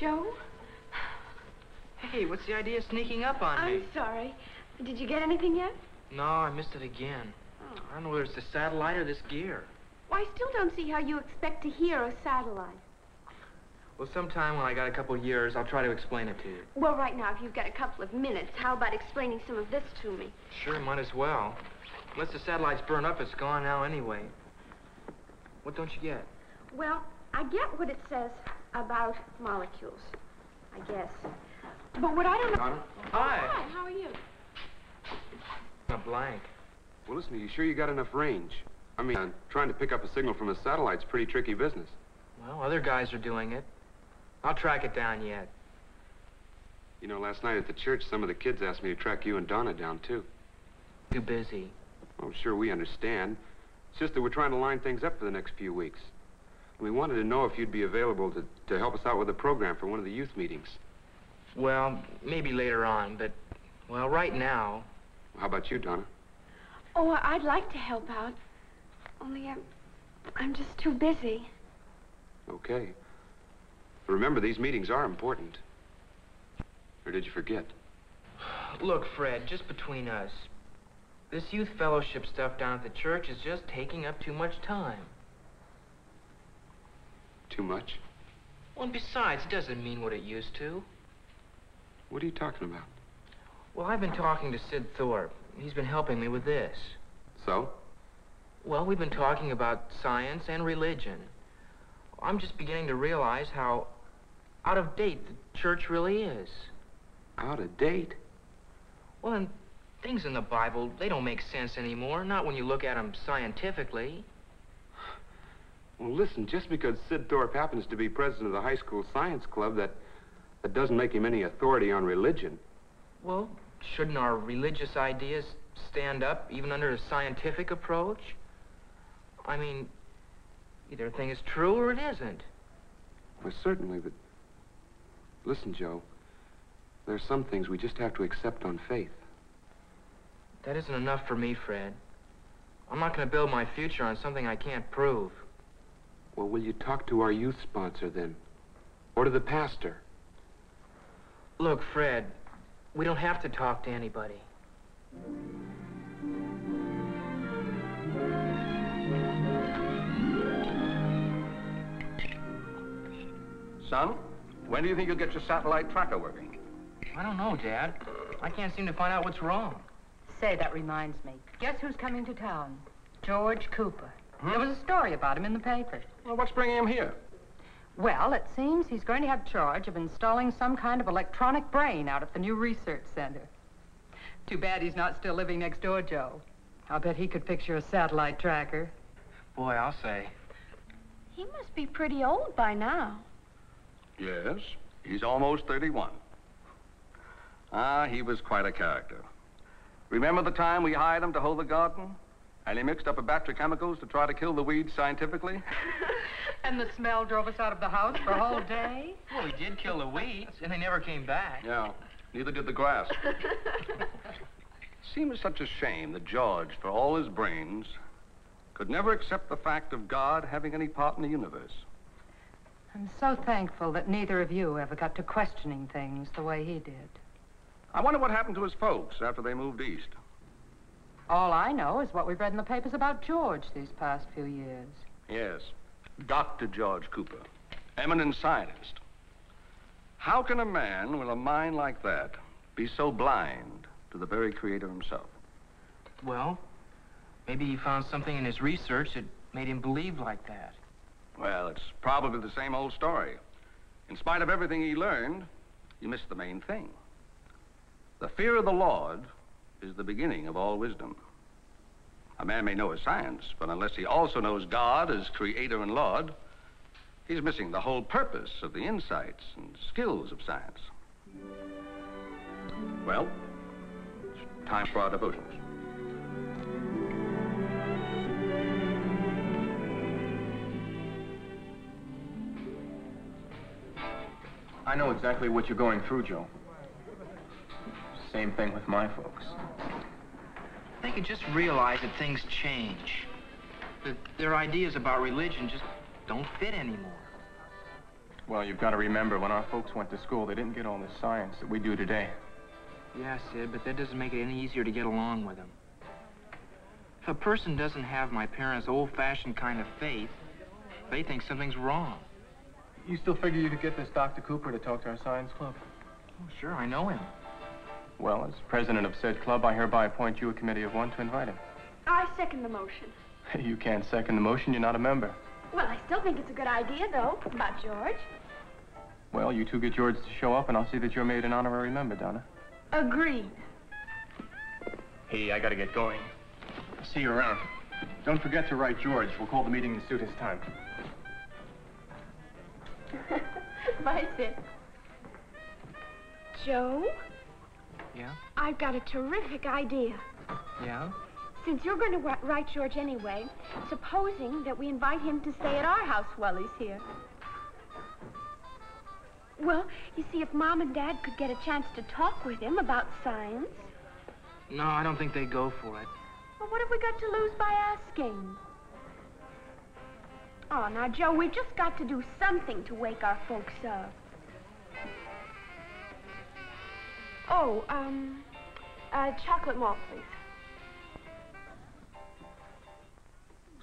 Joe? Hey, what's the idea of sneaking up on me? I'm sorry. Did you get anything yet? No, I missed it again. Oh. I don't know whether it's the satellite or this gear. Well, I still don't see how you expect to hear a satellite. Well, sometime when I got a couple years, I'll try to explain it to you. Well, right now, if you've got a couple of minutes, how about explaining some of this to me? Sure, might as well. Unless the satellite's burned up, it's gone now anyway. What don't you get? Well, I get what it says about molecules, I guess. But what I don't know... Donna? Hi. Hi, how are you? A blank. Well, listen, are you sure you got enough range? I mean, trying to pick up a signal from a satellite's pretty tricky business. Well, other guys are doing it. I'll track it down yet. You know, last night at the church, some of the kids asked me to track you and Donna down, too. Too busy. Well, sure, we understand. It's just that we're trying to line things up for the next few weeks. And we wanted to know if you'd be available to help us out with a program for one of the youth meetings. Well, maybe later on, but, well, right now... How about you, Donna? Oh, I'd like to help out. Only I'm just too busy. Okay. But remember, these meetings are important. Or did you forget? Look, Fred, just between us, this youth fellowship stuff down at the church is just taking up too much time. Too much? Well, and besides, it doesn't mean what it used to. What are you talking about? Well, I've been talking to Sid Thorpe. He's been helping me with this. So? Well, we've been talking about science and religion. I'm just beginning to realize how out of date the church really is. Out of date? Well, and things in the Bible, they don't make sense anymore, not when you look at them scientifically. Well, listen, just because Sid Thorpe happens to be president of the high school science club, that doesn't make him any authority on religion. Well, shouldn't our religious ideas stand up even under a scientific approach? I mean, either a thing is true or it isn't. Well, certainly, but listen, Joe, there's some things we just have to accept on faith. That isn't enough for me, Fred. I'm not going to build my future on something I can't prove. Well, will you talk to our youth sponsor then? Or to the pastor? Look, Fred, we don't have to talk to anybody. Son, when do you think you'll get your satellite tracker working? I don't know, Dad. I can't seem to find out what's wrong. Say, that reminds me. Guess who's coming to town? George Cooper. There was a story about him in the paper. Well, what's bringing him here? Well, it seems he's going to have charge of installing some kind of electronic brain out at the new research center. Too bad he's not still living next door, Joe. I'll bet he could fix you a satellite tracker. Boy, I'll say. He must be pretty old by now. Yes, he's almost 31. Ah, he was quite a character. Remember the time we hired him to hold the garden? And he mixed up a battery of chemicals to try to kill the weeds scientifically? And the smell drove us out of the house for a whole day? Well, he did kill the weeds, and they never came back. Yeah, neither did the grass. Seems such a shame that George, for all his brains, could never accept the fact of God having any part in the universe. I'm so thankful that neither of you ever got to questioning things the way he did. I wonder what happened to his folks after they moved east. All I know is what we've read in the papers about George these past few years. Yes, Dr. George Cooper, eminent scientist. How can a man with a mind like that be so blind to the very creator himself? Well, maybe he found something in his research that made him believe like that. Well, it's probably the same old story. In spite of everything he learned, you missed the main thing. The fear of the Lord is the beginning of all wisdom. A man may know his science, but unless he also knows God as creator and Lord, he's missing the whole purpose of the insights and skills of science. Well, it's time for our devotions. I know exactly what you're going through, Joe. Same thing with my folks. They could just realize that things change. That their ideas about religion just don't fit anymore. Well, you've got to remember, when our folks went to school, they didn't get all this science that we do today. Yeah, Sid, but that doesn't make it any easier to get along with them. If a person doesn't have my parents' old-fashioned kind of faith, they think something's wrong. You still figure you could get this Dr. Cooper to talk to our science club? Oh, sure, I know him. Well, as president of said club, I hereby appoint you a committee of one to invite him. I second the motion. You can't second the motion, you're not a member. Well, I still think it's a good idea, though, about George. Well, you two get George to show up, and I'll see that you're made an honorary member, Donna. Agreed. Hey, I gotta get going. I'll see you around. Don't forget to write George. We'll call the meeting to suit his time. Bye, Sid. Joe, Yeah? I've got a terrific idea. Yeah? Since you're going to write George anyway, supposing that we invite him to stay at our house while he's here. Well, you see, if Mom and Dad could get a chance to talk with him about science. No, I don't think they'd go for it. Well, what have we got to lose by asking? Oh, now, Joe, we've just got to do something to wake our folks up. Oh, chocolate malt, please.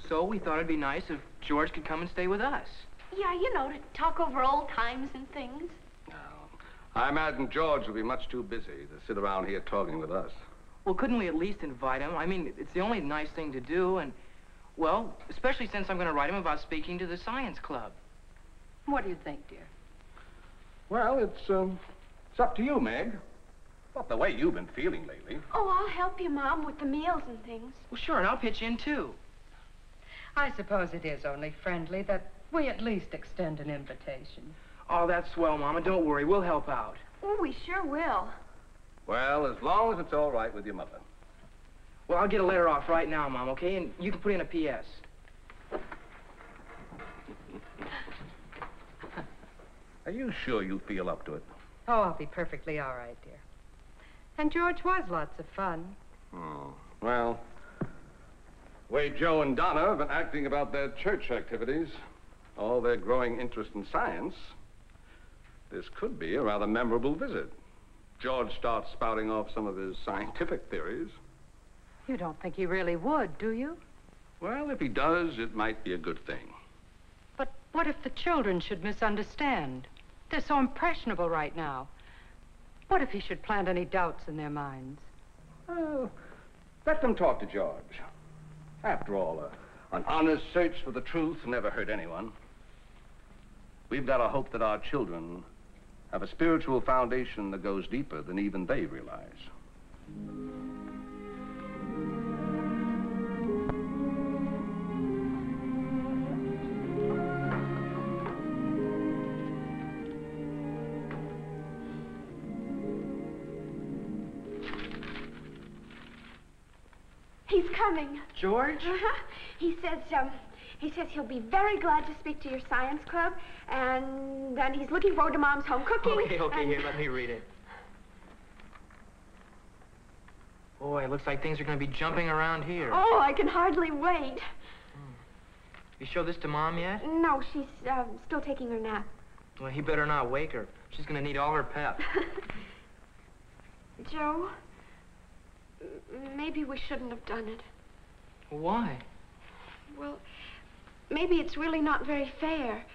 So we thought it'd be nice if George could come and stay with us. Yeah, you know, to talk over old times and things. I imagine George will be much too busy to sit around here talking with us. Well, couldn't we at least invite him? I mean, it's the only nice thing to do, and, well, especially since I'm going to write him about speaking to the science club. What do you think, dear? Well, it's up to you, Meg. Not the way you've been feeling lately. Oh, I'll help you, Mom, with the meals and things. Well, sure, and I'll pitch in, too. I suppose it is only friendly that we at least extend an invitation. Oh, that's swell, Mama. Don't worry. We'll help out. Oh, we sure will. Well, as long as it's all right with your mother. Well, I'll get a letter off right now, Mom, okay? And you can put in a P.S. Are you sure you feel up to it? Oh, I'll be perfectly all right, dear. And George was lots of fun. Oh, well, the way Joe and Donna have been acting about their church activities, all their growing interest in science, this could be a rather memorable visit. George starts spouting off some of his scientific theories. You don't think he really would, do you? Well, if he does, it might be a good thing. But what if the children should misunderstand? They're so impressionable right now. What if he should plant any doubts in their minds? Well, let them talk to George. After all, an honest search for the truth never hurt anyone. We've got to hope that our children have a spiritual foundation that goes deeper than even they realize. He's coming. George? Uh-huh. He says he'll be very glad to speak to your science club, and he's looking forward to Mom's home cooking. Okay, here, let me read it. Boy, it looks like things are going to be jumping around here. Oh, I can hardly wait. You show this to Mom yet? No, she's still taking her nap. Well, he better not wake her. She's going to need all her pep. Joe, maybe we shouldn't have done it. Why? Well, maybe it's really not very fair.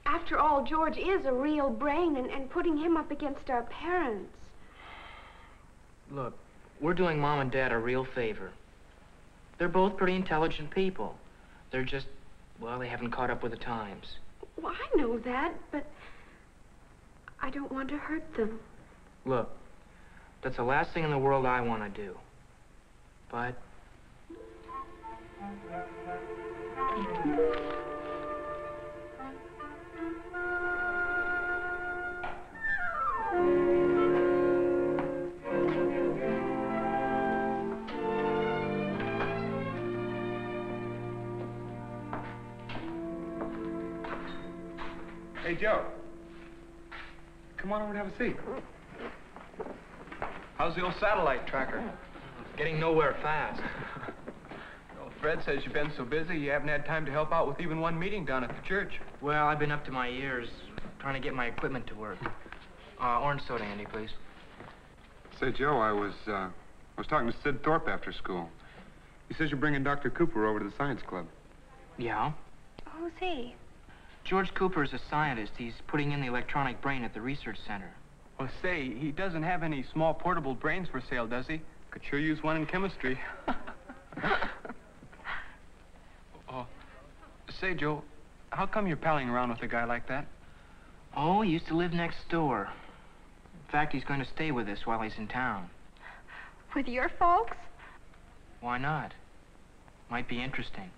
After all, George is a real brain, and putting him up against our parents. Look, we're doing Mom and Dad a real favor. They're both pretty intelligent people. They're just, well, they haven't caught up with the times. Well, I know that, but I don't want to hurt them. Look, that's the last thing in the world I want to do. But... Hey, Joe. Come on over and have a seat. How's the old satellite tracker? getting nowhere fast. Well, Fred says you've been so busy you haven't had time to help out with even one meeting down at the church. Well, I've been up to my ears trying to get my equipment to work. Orange soda, Andy, please. Say, Joe, I was talking to Sid Thorpe after school. He says you're bringing Dr. Cooper over to the science club. Yeah? Who's he? George Cooper is a scientist. He's putting in the electronic brain at the research center. Well, say, he doesn't have any small portable brains for sale, does he? Could sure use one in chemistry. Oh, say, Joe, how come you're palling around with a guy like that? Oh, he used to live next door. In fact, he's going to stay with us while he's in town. With your folks? Why not? Might be interesting.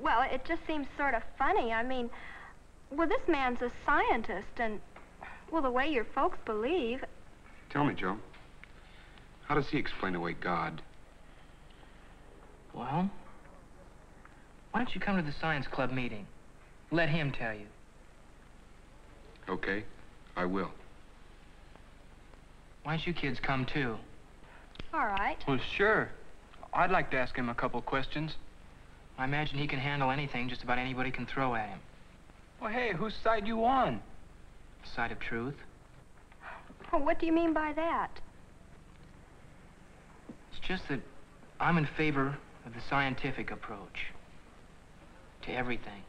Well, it just seems sort of funny. I mean, well, this man's a scientist, and, well, the way your folks believe... Tell me, Joe, how does he explain away God? Well, why don't you come to the science club meeting? Let him tell you. Okay, I will. Why don't you kids come, too? All right. Well, sure. I'd like to ask him a couple questions. I imagine he can handle anything just about anybody can throw at him. Well, hey, whose side you on? Side of truth. Well, what do you mean by that? It's just that I'm in favor of the scientific approach to everything.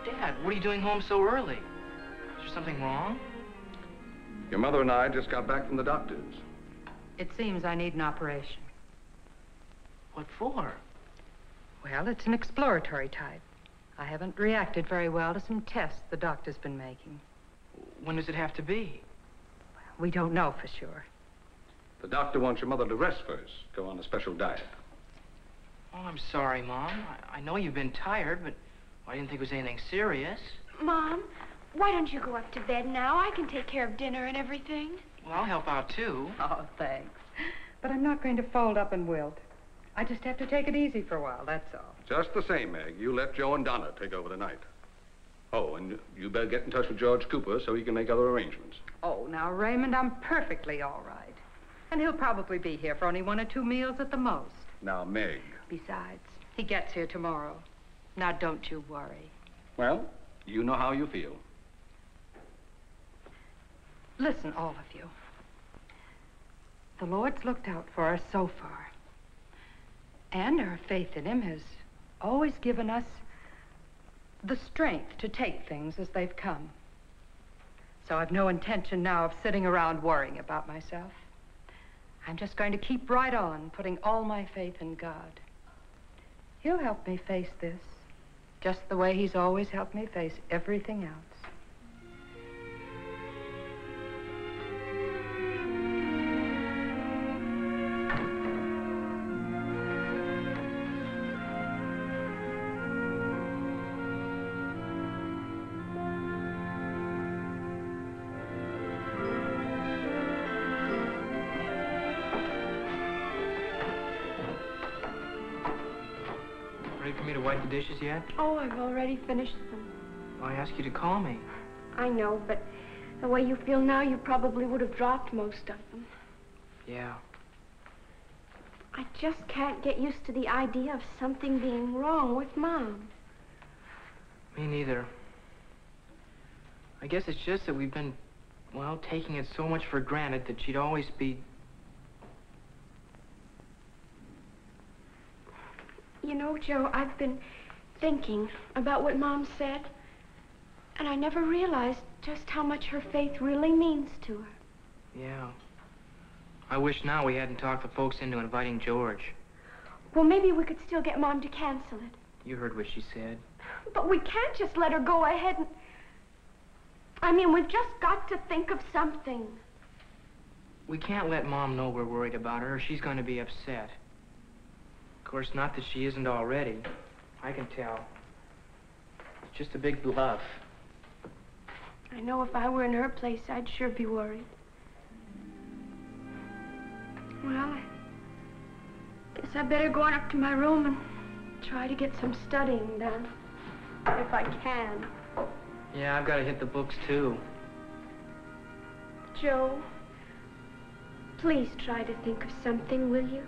Dad, what are you doing home so early? Is there something wrong? Your mother and I just got back from the doctor's. It seems I need an operation. What for? Well, it's an exploratory type. I haven't reacted very well to some tests the doctor's been making. When does it have to be? We don't know for sure. The doctor wants your mother to rest first, go on a special diet. Oh, I'm sorry, Mom. I know you've been tired, but I didn't think it was anything serious. Mom, why don't you go up to bed now? I can take care of dinner and everything. Well, I'll help out, too. Oh, thanks. But I'm not going to fold up and wilt. I just have to take it easy for a while, that's all. Just the same, Meg. You let Joe and Donna take over tonight. Oh, and you better get in touch with George Cooper so he can make other arrangements. Oh, now, Raymond, I'm perfectly all right. And he'll probably be here for only 1 or 2 meals at the most. Now, Meg. Besides, he gets here tomorrow. Now, don't you worry. Well, you know how you feel. Listen, all of you. The Lord's looked out for us so far. And our faith in him has always given us the strength to take things as they've come. So I've no intention now of sitting around worrying about myself. I'm just going to keep right on, putting all my faith in God. He'll help me face this, just the way he's always helped me face everything else. Ready for me to wipe the dishes yet? Oh, I've already finished them. Well, I asked you to call me. I know, but the way you feel now, you probably would have dropped most of them. Yeah. I just can't get used to the idea of something being wrong with Mom. Me neither. I guess it's just that we've been, well, taking it so much for granted that she'd always be... You know, Joe, I've been thinking about what Mom said, and I never realized just how much her faith really means to her. Yeah. I wish now we hadn't talked the folks into inviting George. Well, maybe we could still get Mom to cancel it. You heard what she said. But we can't just let her go ahead and... I mean, we've just got to think of something. We can't let Mom know we're worried about her, or she's going to be upset. Of course, not that she isn't already. I can tell. It's just a big bluff. I know if I were in her place, I'd sure be worried. Well, I guess I better go on up to my room and try to get some studying done. If I can. Yeah, I've got to hit the books, too. Joe, please try to think of something, will you?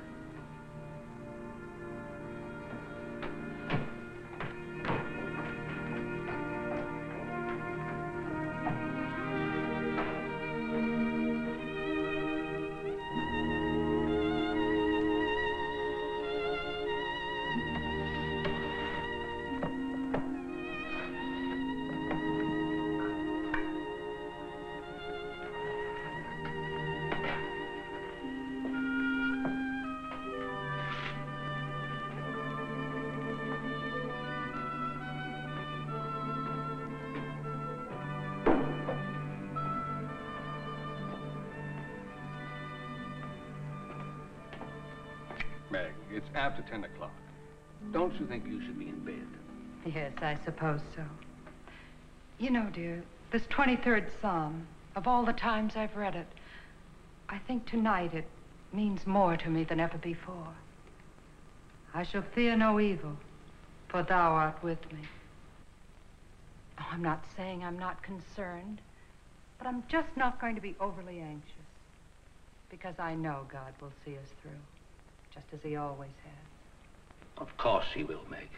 Meg, it's after 10 o'clock. Don't you think you should be in bed? Yes, I suppose so. You know, dear, this 23rd Psalm, of all the times I've read it, I think tonight it means more to me than ever before. I shall fear no evil, for thou art with me. Oh, I'm not saying I'm not concerned, but I'm just not going to be overly anxious, because I know God will see us through, just as he always has. Of course he will, Meg.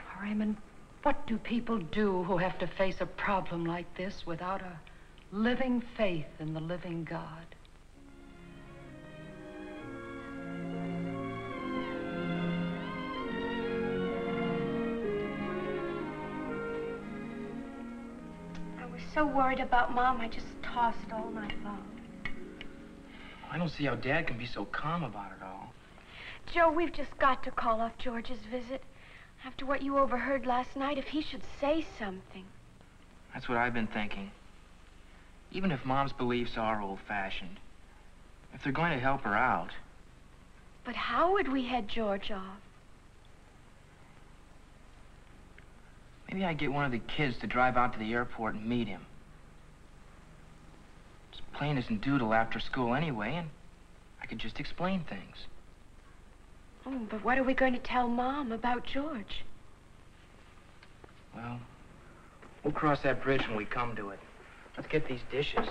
Oh, Raymond, what do people do who have to face a problem like this without a living faith in the living God? I was so worried about Mom, I just tossed all night long. I don't see how Dad can be so calm about it all. Joe, we've just got to call off George's visit. After what you overheard last night, if he should say something. That's what I've been thinking. Even if Mom's beliefs are old-fashioned, if they're going to help her out. But how would we head George off? Maybe I'd get one of the kids to drive out to the airport and meet him. It's plain as and doodle after school anyway, and I could just explain things. Oh, but what are we going to tell Mom about George? Well, we'll cross that bridge when we come to it. Let's get these dishes.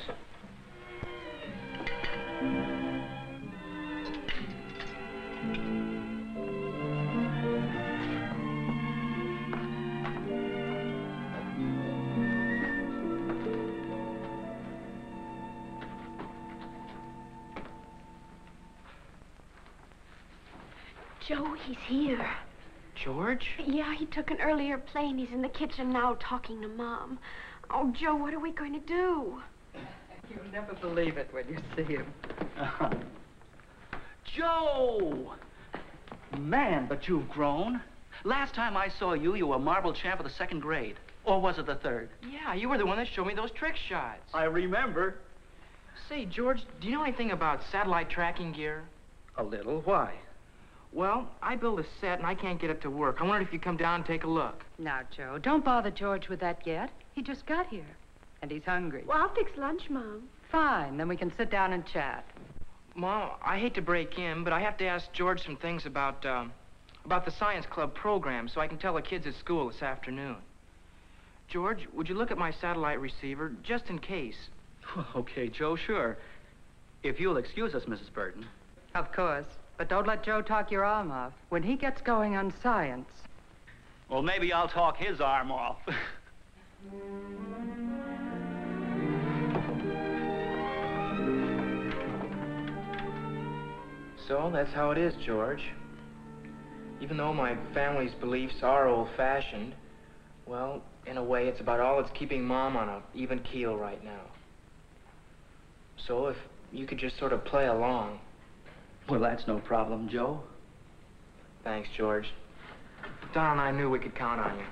Joe, he's here. George? Yeah, he took an earlier plane. He's in the kitchen now talking to Mom. Oh, Joe, what are we going to do? You'll never believe it when you see him. Joe! Man, but you've grown. Last time I saw you, you were marble champ of the 2nd grade. Or was it the 3rd? Yeah, you were the one that showed me those trick shots. I remember. Say, George, do you know anything about satellite tracking gear? A little. Why? Well, I built a set and I can't get it to work. I wondered if you'd come down and take a look. Now, Joe, don't bother George with that yet. He just got here, and he's hungry. Well, I'll fix lunch, Mom. Fine, then we can sit down and chat. Mom, I hate to break in, but I have to ask George some things about the science club program so I can tell the kids at school this afternoon. George, would you look at my satellite receiver, just in case? Okay, Joe, sure. If you'll excuse us, Mrs. Burton. Of course, but don't let Joe talk your arm off. When he gets going on science... Well, maybe I'll talk his arm off. So, that's how it is, George. Even though my family's beliefs are old-fashioned, well, in a way, it's about all that's keeping Mom on an even keel right now. So, if you could just sort of play along. Well, that's no problem, Joe. Thanks, George. Donna and I knew we could count on you.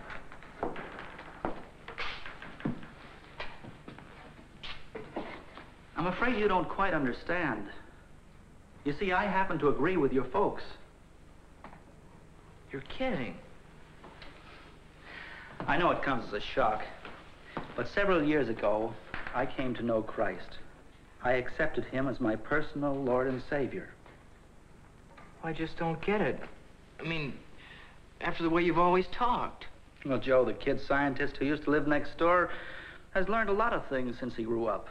I'm afraid you don't quite understand. You see, I happen to agree with your folks. You're kidding. I know it comes as a shock, but several years ago, I came to know Christ. I accepted him as my personal Lord and Savior. I just don't get it. I mean, after the way you've always talked. Well, Joe, the kid scientist who used to live next door has learned a lot of things since he grew up.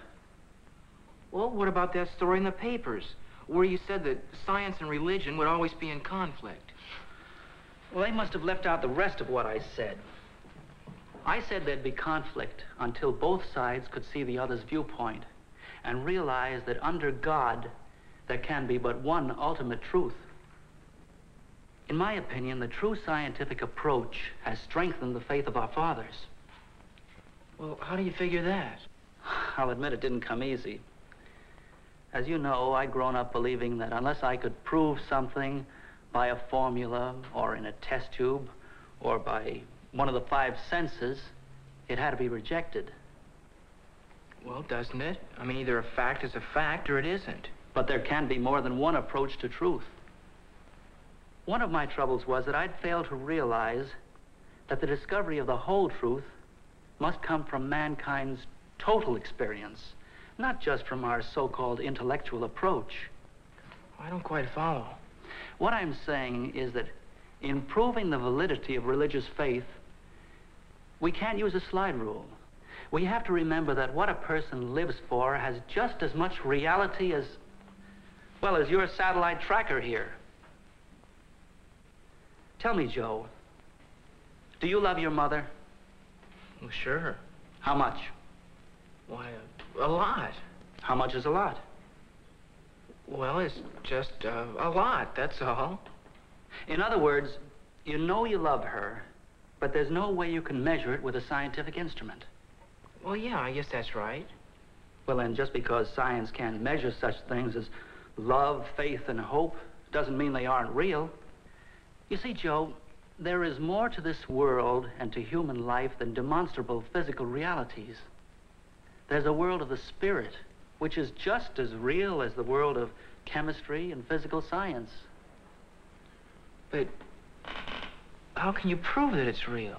Well, what about that story in the papers, where you said that science and religion would always be in conflict? Well, they must have left out the rest of what I said. I said there'd be conflict until both sides could see the other's viewpoint and realize that under God, there can be but one ultimate truth. In my opinion, the true scientific approach has strengthened the faith of our fathers. Well, how do you figure that? I'll admit it didn't come easy. As you know, I'd grown up believing that unless I could prove something by a formula or in a test tube or by one of the 5 senses, it had to be rejected. Well, doesn't it? I mean, either a fact is a fact or it isn't. But there can be more than one approach to truth. One of my troubles was that I'd failed to realize that the discovery of the whole truth must come from mankind's total experience, not just from our so-called intellectual approach. I don't quite follow. What I'm saying is that in proving the validity of religious faith, we can't use a slide rule. We have to remember that what a person lives for has just as much reality as, well, as your satellite tracker here. Tell me, Joe, do you love your mother? Well, sure. How much? Why, a lot. How much is a lot? Well, it's just a lot, that's all. In other words, you know you love her, but there's no way you can measure it with a scientific instrument. Well, yeah, I guess that's right. Well, then, just because science can't measure such things as love, faith, and hope doesn't mean they aren't real. You see, Joe, there is more to this world and to human life than demonstrable physical realities. There's a world of the spirit, which is just as real as the world of chemistry and physical science. But how can you prove that it's real?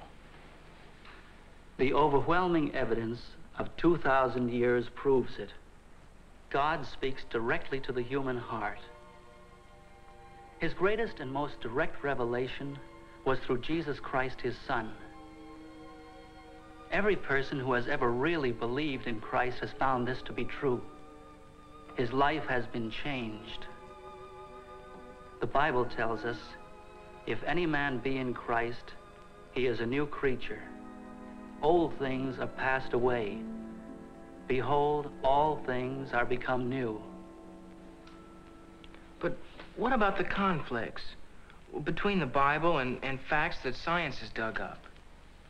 The overwhelming evidence of 2,000 years proves it. God speaks directly to the human heart. His greatest and most direct revelation was through Jesus Christ, his Son. Every person who has ever really believed in Christ has found this to be true. His life has been changed. The Bible tells us, if any man be in Christ, he is a new creature. Old things are passed away. Behold, all things are become new. But what about the conflicts between the Bible and facts that science has dug up?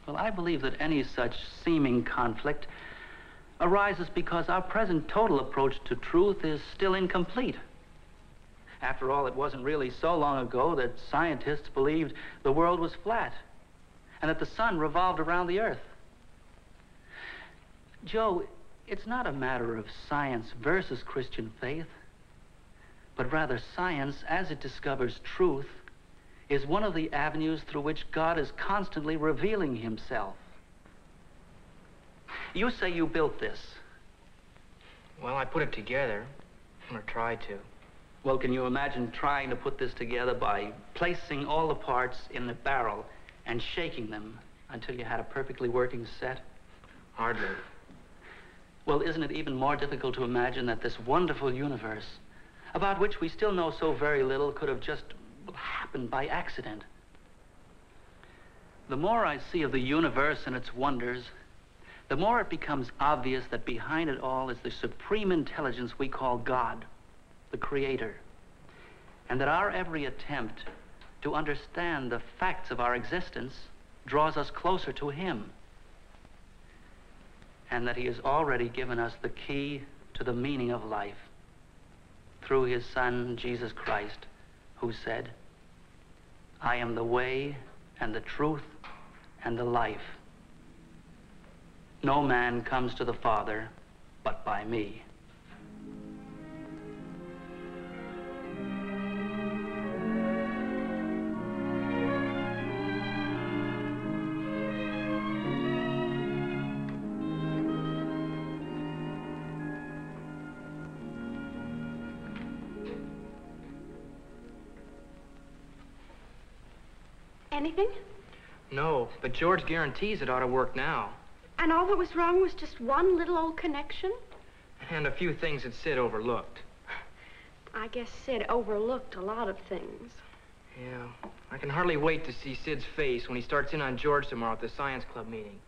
Well, I believe that any such seeming conflict arises because our present total approach to truth is still incomplete. After all, it wasn't really so long ago that scientists believed the world was flat and that the sun revolved around the earth. Joe, it's not a matter of science versus Christian faith, but rather science, as it discovers truth, is one of the avenues through which God is constantly revealing himself. You say you built this. Well, I put it together, or tried to. Well, can you imagine trying to put this together by placing all the parts in a barrel and shaking them until you had a perfectly working set? Hardly. Well, isn't it even more difficult to imagine that this wonderful universe, about which we still know so very little, could have just happened by accident? The more I see of the universe and its wonders, the more it becomes obvious that behind it all is the supreme intelligence we call God, the Creator, and that our every attempt to understand the facts of our existence draws us closer to Him, and that He has already given us the key to the meaning of life through His Son, Jesus Christ, who said, "I am the way and the truth and the life. No man comes to the Father but by me." Anything? No, but George guarantees it ought to work now. And all that was wrong was just one little old connection? And a few things that Sid overlooked. I guess Sid overlooked a lot of things. Yeah, I can hardly wait to see Sid's face when he starts in on George tomorrow at the science club meeting.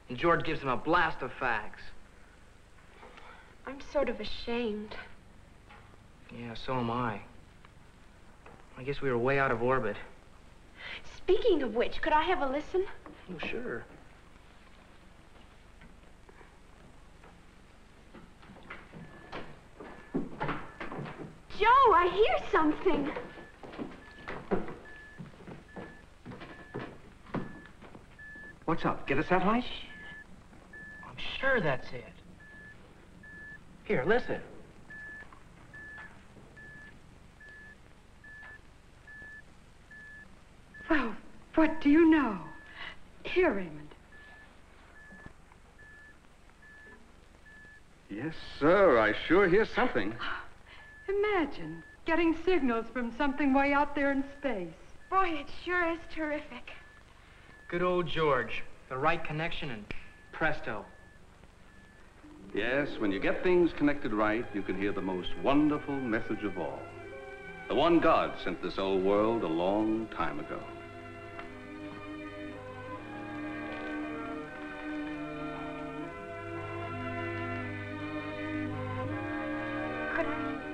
And George gives him a blast of facts. I'm sort of ashamed. Yeah, so am I. I guess we were way out of orbit. Speaking of which, could I have a listen? Oh, sure. Joe, I hear something. What's up? Get a satellite? I'm sure that's it. Here, listen. Well, what do you know? Here, Raymond. Yes, sir. I sure hear something. Imagine getting signals from something way out there in space. Boy, it sure is terrific. Good old George. The right connection and presto. Yes, when you get things connected right, you can hear the most wonderful message of all. The one God sent this old world a long time ago. Could I